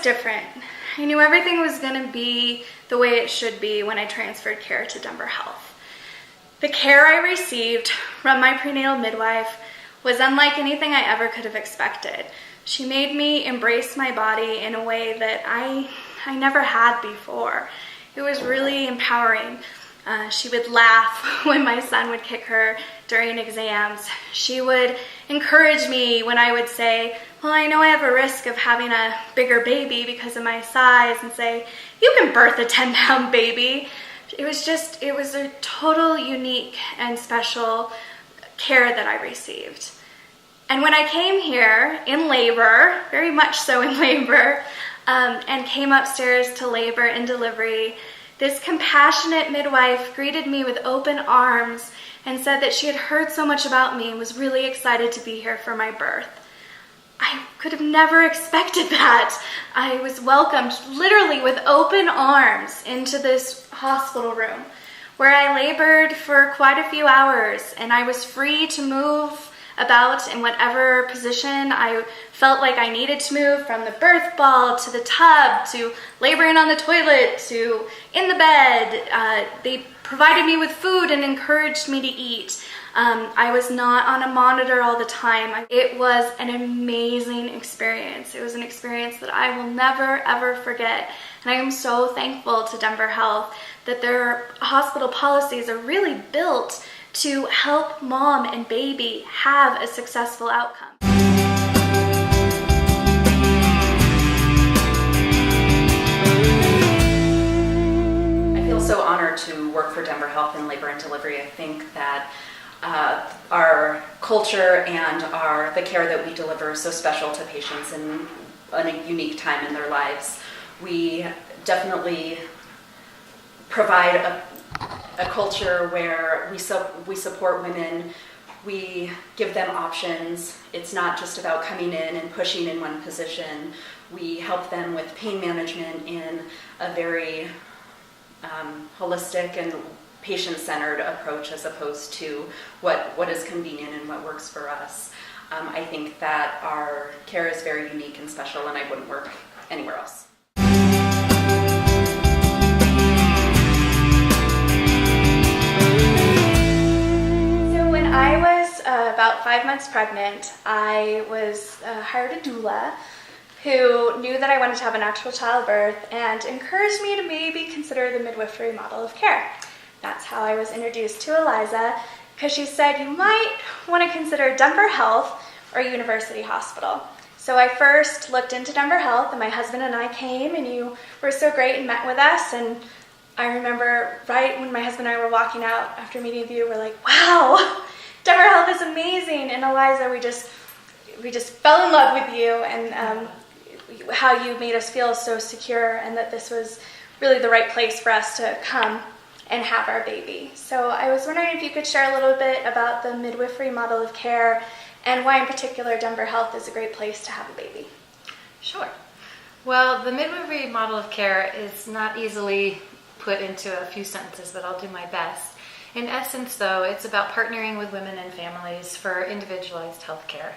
different. I knew everything was going to be the way it should be when I transferred care to Denver Health. The care I received from my prenatal midwife was unlike anything I ever could have expected. She made me embrace my body in a way that I never had before. It was really empowering. She would laugh when my son would kick her during exams. She would encourage me when I would say, well, I know I have a risk of having a bigger baby because of my size, and say, you can birth a 10-pound baby. It was a total unique and special care that I received. And when I came here in labor, very much so in labor, and came upstairs to labor and delivery, this compassionate midwife greeted me with open arms and said that she had heard so much about me and was really excited to be here for my birth. I could have never expected that. I was welcomed literally with open arms into this hospital room where I labored for quite a few hours, and I was free to move about in whatever position I felt like I needed to move, from the birth ball to the tub to laboring on the toilet to in the bed. They provided me with food and encouraged me to eat. I was not on a monitor all the time. It was an amazing experience. It was an experience that I will never, ever forget. And I am so thankful to Denver Health that their hospital policies are really built to help mom and baby have a successful outcome. I feel so honored to work for Denver Health in labor and delivery. I think that our culture and the care that we deliver is so special to patients in a unique time in their lives. We definitely provide a culture where we support women, we give them options. It's not just about coming in and pushing in one position. We help them with pain management in a very holistic and patient-centered approach, as opposed to what is convenient and what works for us. I think that our care is very unique and special, and I wouldn't work anywhere else. I was about 5 months pregnant. I was hired a doula who knew that I wanted to have an actual childbirth and encouraged me to maybe consider the midwifery model of care. That's how I was introduced to Eliza, because she said, you might want to consider Denver Health or University Hospital. So I first looked into Denver Health, and my husband and I came, and you were so great and met with us. And I remember right when my husband and I were walking out after meeting you, we're like, wow, Denver Health is amazing. And Eliza, we just fell in love with you, and how you made us feel so secure, and that this was really the right place for us to come and have our baby. So I was wondering if you could share a little bit about the midwifery model of care and why in particular Denver Health is a great place to have a baby. Sure. Well, the midwifery model of care is not easily put into a few sentences, but I'll do my best. In essence, though, it's about partnering with women and families for individualized health care.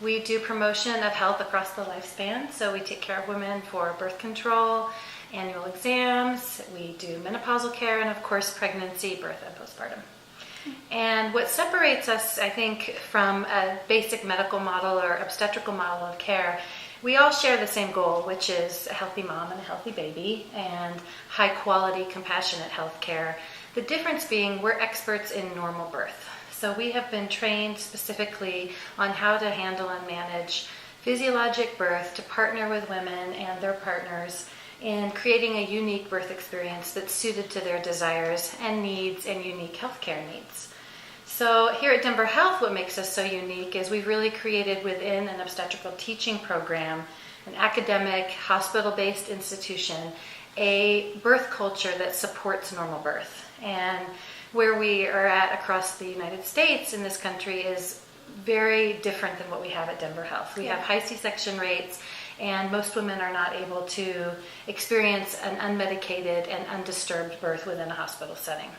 We do promotion of health across the lifespan, so we take care of women for birth control, annual exams, we do menopausal care, and of course pregnancy, birth, and postpartum. And what separates us, I think, from a basic medical model or obstetrical model of care, we all share the same goal, which is a healthy mom and a healthy baby and high quality, compassionate health care. The difference being we're experts in normal birth. So we have been trained specifically on how to handle and manage physiologic birth, to partner with women and their partners in creating a unique birth experience that's suited to their desires and needs and unique healthcare needs. So here at Denver Health, what makes us so unique is we've really created within an obstetrical teaching program, an academic, hospital-based institution, a birth culture that supports normal birth. And where we are at across the United States in this country is very different than what we have at Denver Health. We have high C-section rates, and most women are not able to experience an unmedicated and undisturbed birth within a hospital setting.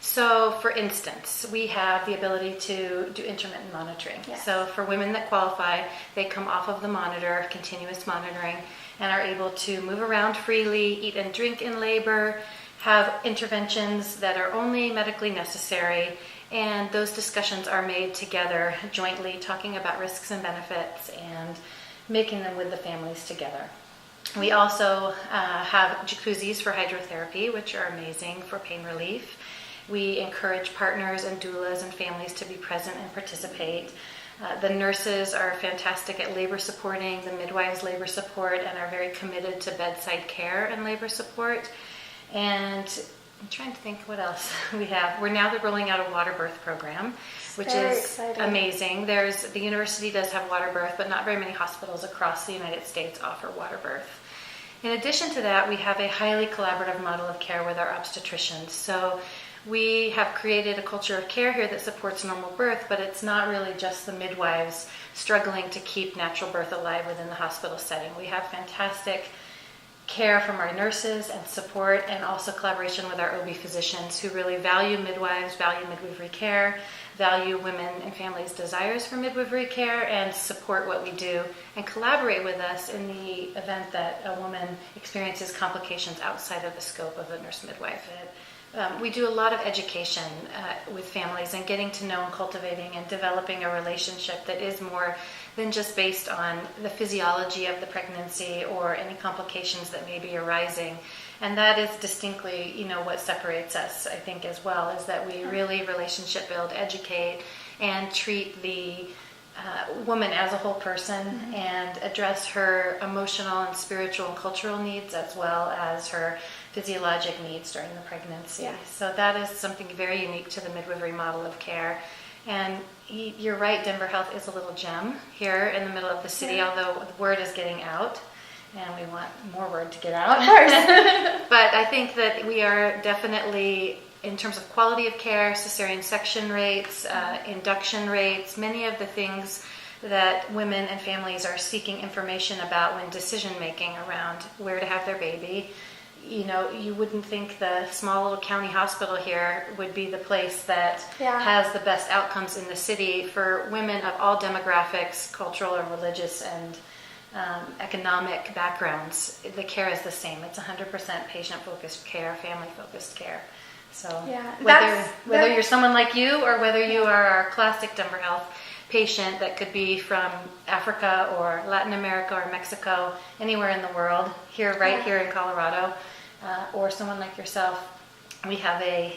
So, for instance, we have the ability to do intermittent monitoring. Yes. So for women that qualify, they come off of the monitor, continuous monitoring, and are able to move around freely, eat and drink in labor, have interventions that are only medically necessary, and those discussions are made together jointly, talking about risks and benefits and making them with the families together. We also have jacuzzis for hydrotherapy, which are amazing for pain relief. We encourage partners and doulas and families to be present and participate. The nurses are fantastic at labor supporting, the midwives labor support, and are very committed to bedside care and labor support. And I'm trying to think what else we have. We're now rolling out a water birth program, which Very is exciting. amazing. The university does have water birth, but not very many hospitals across the United States offer water birth. In addition to that, we have a highly collaborative model of care with our obstetricians. So we have created a culture of care here that supports normal birth, but it's not really just the midwives struggling to keep natural birth alive within the hospital setting. We have fantastic care from our nurses and support, and also collaboration with our OB physicians who really value midwives, value midwifery care, value women and families' desires for midwifery care, and support what we do and collaborate with us in the event that a woman experiences complications outside of the scope of a nurse midwife. We do a lot of education with families and getting to know and cultivating and developing a relationship that is more than just based on the physiology of the pregnancy or any complications that may be arising. And that is distinctly, what separates us, I think, as well, is that we really relationship build, educate, and treat the woman as a whole person and address her emotional and spiritual and cultural needs as well as her physiologic needs during the pregnancy. Yeah. So that is something very unique to the midwifery model of care. And you're right, Denver Health is a little gem here in the middle of the city, although the word is getting out, and we want more word to get out. Of course. But I think that we are definitely, in terms of quality of care, cesarean section rates, induction rates, many of the things that women and families are seeking information about when decision making around where to have their baby. You wouldn't think the small little county hospital here would be the place that has the best outcomes in the city for women of all demographics, cultural or religious and economic backgrounds. The care is the same. It's 100% patient-focused care, family-focused care. So whether you're someone like you or whether you are our classic Denver Health patient that could be from Africa or Latin America or Mexico, anywhere in the world, here in Colorado, or someone like yourself, we have a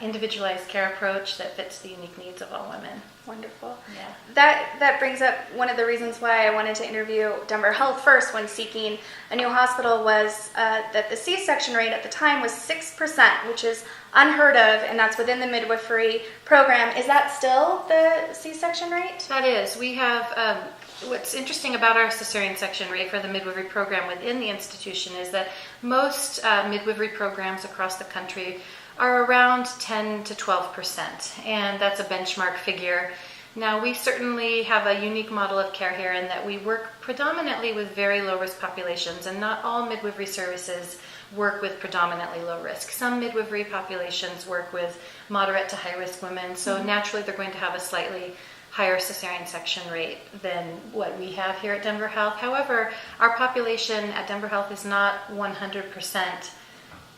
individualized care approach that fits the unique needs of all women. Wonderful. Yeah. That brings up one of the reasons why I wanted to interview Denver Health first when seeking a new hospital was that the C-section rate at the time was 6%, which is unheard of, and that's within the midwifery program. Is that still the C-section rate? That is. We have, what's interesting about our cesarean section rate for the midwifery program within the institution is that most midwifery programs across the country are around 10 to 12%, and that's a benchmark figure. Now, we certainly have a unique model of care here in that we work predominantly with very low-risk populations, and not all midwifery services work with predominantly low risk. Some midwifery populations work with moderate to high-risk women, so naturally they're going to have a slightly higher cesarean section rate than what we have here at Denver Health. However, our population at Denver Health is not 100%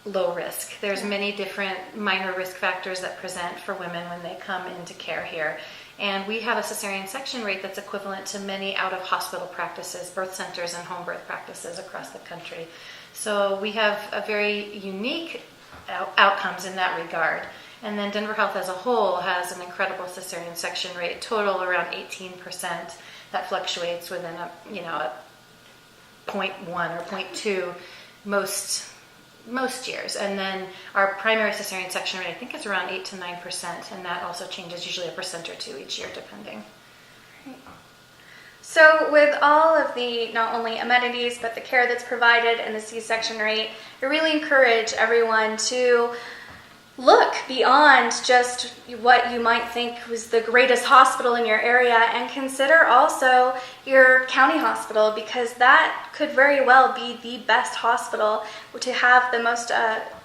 low risk. There's many different minor risk factors that present for women when they come into care here. And we have a cesarean section rate that's equivalent to many out-of-hospital practices, birth centers and home birth practices across the country. So we have a very unique outcomes in that regard. And then Denver Health as a whole has an incredible cesarean section rate, total around 18%. That fluctuates within a 0.1 or 0.2 most years. And then our primary cesarean section rate, I think, is around 8 to 9%, and that also changes usually 1% or 2% each year, depending. So with all of the not only amenities but the care that's provided and the C-section rate, I really encourage everyone to look beyond just what you might think was the greatest hospital in your area and consider also your county hospital, because that could very well be the best hospital to have the most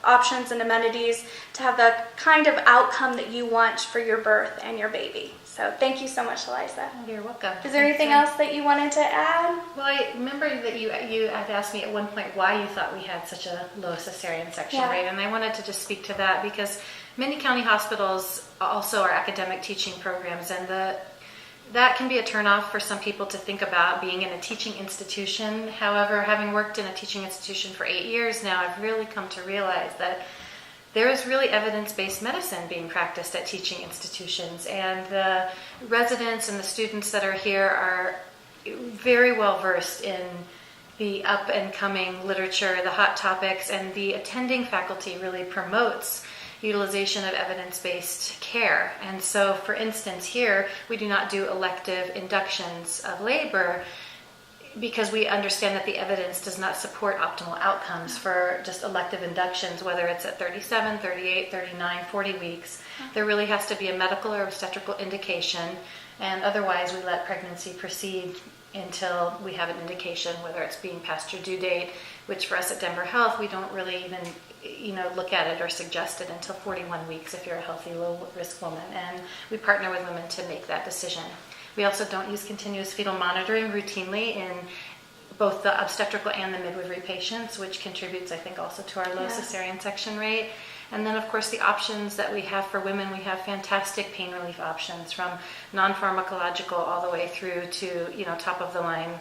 options and amenities, to have the kind of outcome that you want for your birth and your baby. So thank you so much, Eliza. You're welcome. Is there anything else that you wanted to add? Well, I remember that you had asked me at one point why you thought we had such a low cesarean section rate, and I wanted to just speak to that because many county hospitals also are academic teaching programs, and that can be a turnoff for some people to think about being in a teaching institution. However, having worked in a teaching institution for 8 years now, I've really come to realize that there is really evidence-based medicine being practiced at teaching institutions, and the residents and the students that are here are very well versed in the up-and-coming literature, the hot topics, and the attending faculty really promotes utilization of evidence-based care. And so, for instance, here we do not do elective inductions of labor because we understand that the evidence does not support optimal outcomes for just elective inductions, whether it's at 37, 38, 39, 40 weeks. There really has to be a medical or obstetrical indication, and otherwise we let pregnancy proceed until we have an indication, whether it's being past your due date, which for us at Denver Health, we don't really even look at it or suggest it until 41 weeks if you're a healthy, low-risk woman. And we partner with women to make that decision. We also don't use continuous fetal monitoring routinely in both the obstetrical and the midwifery patients, which contributes, I think, also to our low cesarean section rate. And then, of course, the options that we have for women, we have fantastic pain relief options from non-pharmacological all the way through to, top-of-the-line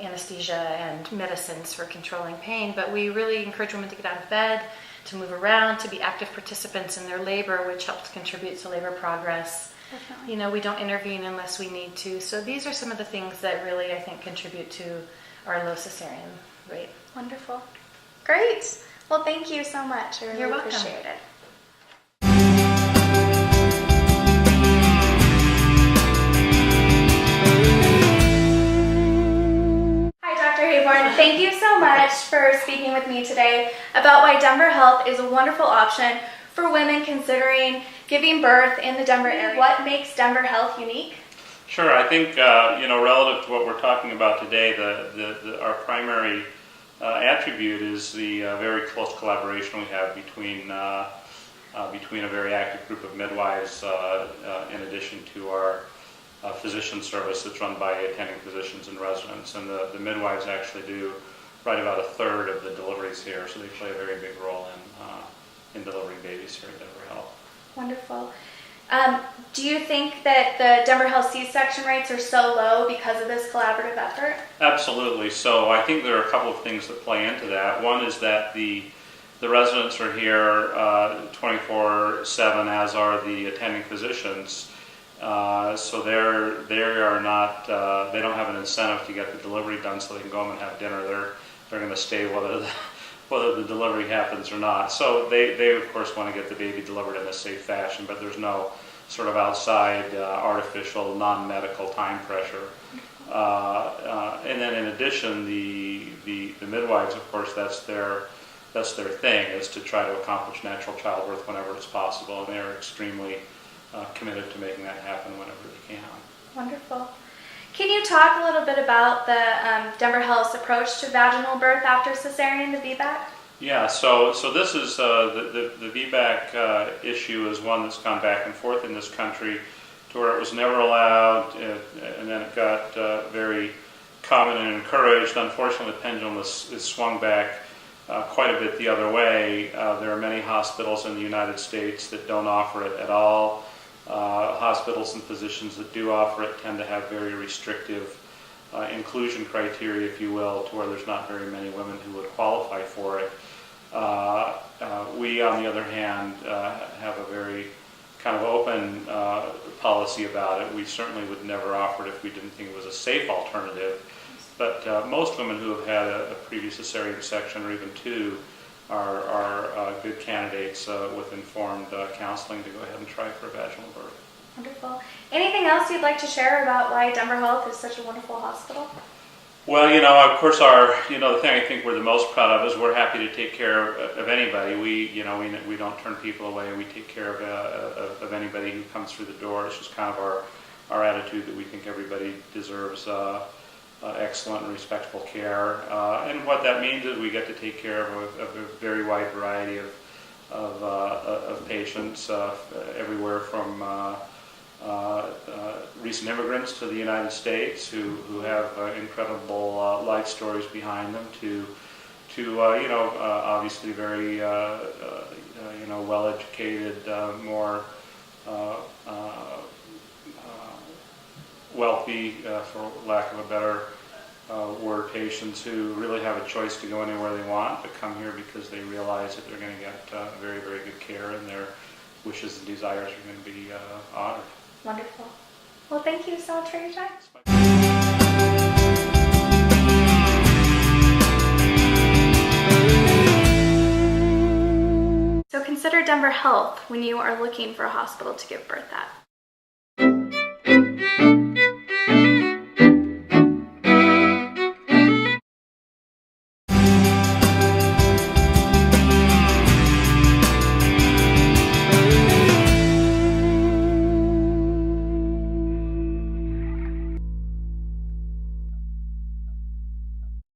anesthesia and medicines for controlling pain. But we really encourage women to get out of bed, to move around, to be active participants in their labor, which helps contribute to labor progress. Definitely. We don't intervene unless we need to. So these are some of the things that really, I think, contribute to our low cesarean rate. Wonderful. Great. Well, thank you so much. I really You're welcome. appreciate it. Hi, Dr. Hayborn. Thank you so much for speaking with me today about why Denver Health is a wonderful option for women considering giving birth in the Denver area. What makes Denver Health unique? Sure. I think, relative to what we're talking about today, our primary attribute is the very close collaboration we have between a very active group of midwives in addition to our physician service that's run by attending physicians and residents. And the midwives actually do right about a third of the deliveries here, so they play a very big role in delivering babies here at Denver Health. Wonderful. Do you think that the Denver Health C-section rates are so low because of this collaborative effort? Absolutely. So I think there are a couple of things that play into that. One is that the residents are here 24/7, as are the attending physicians. So they are not. They don't have an incentive to get the delivery done so they can go home and have dinner. They're going to stay whether the delivery happens or not. So they of course want to get the baby delivered in a safe fashion, but there's no sort of outside artificial non-medical time pressure. And then in addition, the midwives, of course, that's their thing, is to try to accomplish natural childbirth whenever it's possible, and they're extremely committed to making that happen whenever they can. Wonderful. Can you talk a little bit about the Denver Health's approach to vaginal birth after cesarean, the VBAC? Yeah, so this is the VBAC issue is one that's gone back and forth in this country to where it was never allowed, and then it got very common and encouraged. Unfortunately, the pendulum is swung back quite a bit the other way. There are many hospitals in the United States that don't offer it at all. Hospitals and physicians that do offer it tend to have very restrictive inclusion criteria, if you will, to where there's not very many women who would qualify for it. We, on the other hand, have a very kind of open policy about it. We certainly would never offer it if we didn't think it was a safe alternative. But most women who have had a previous cesarean section or even two are good candidates with informed counseling to go ahead and try for a vaginal birth. Wonderful. Anything else you'd like to share about why Denver Health is such a wonderful hospital? Well, of course, the thing I think we're the most proud of is we're happy to take care of anybody. We don't turn people away. We take care of anybody who comes through the door. It's just kind of our attitude that we think everybody deserves excellent and respectful care. And what that means is we get to take care of a very wide variety of patients, everywhere from recent immigrants to the United States who have incredible life stories behind them to obviously very well-educated, more wealthy, for lack of a better word, patients who really have a choice to go anywhere they want, but come here because they realize that they're going to get very, very good care, and their wishes and desires are going to be honored. Wonderful. Well, thank you so much for your time. So consider Denver Health when you are looking for a hospital to give birth at.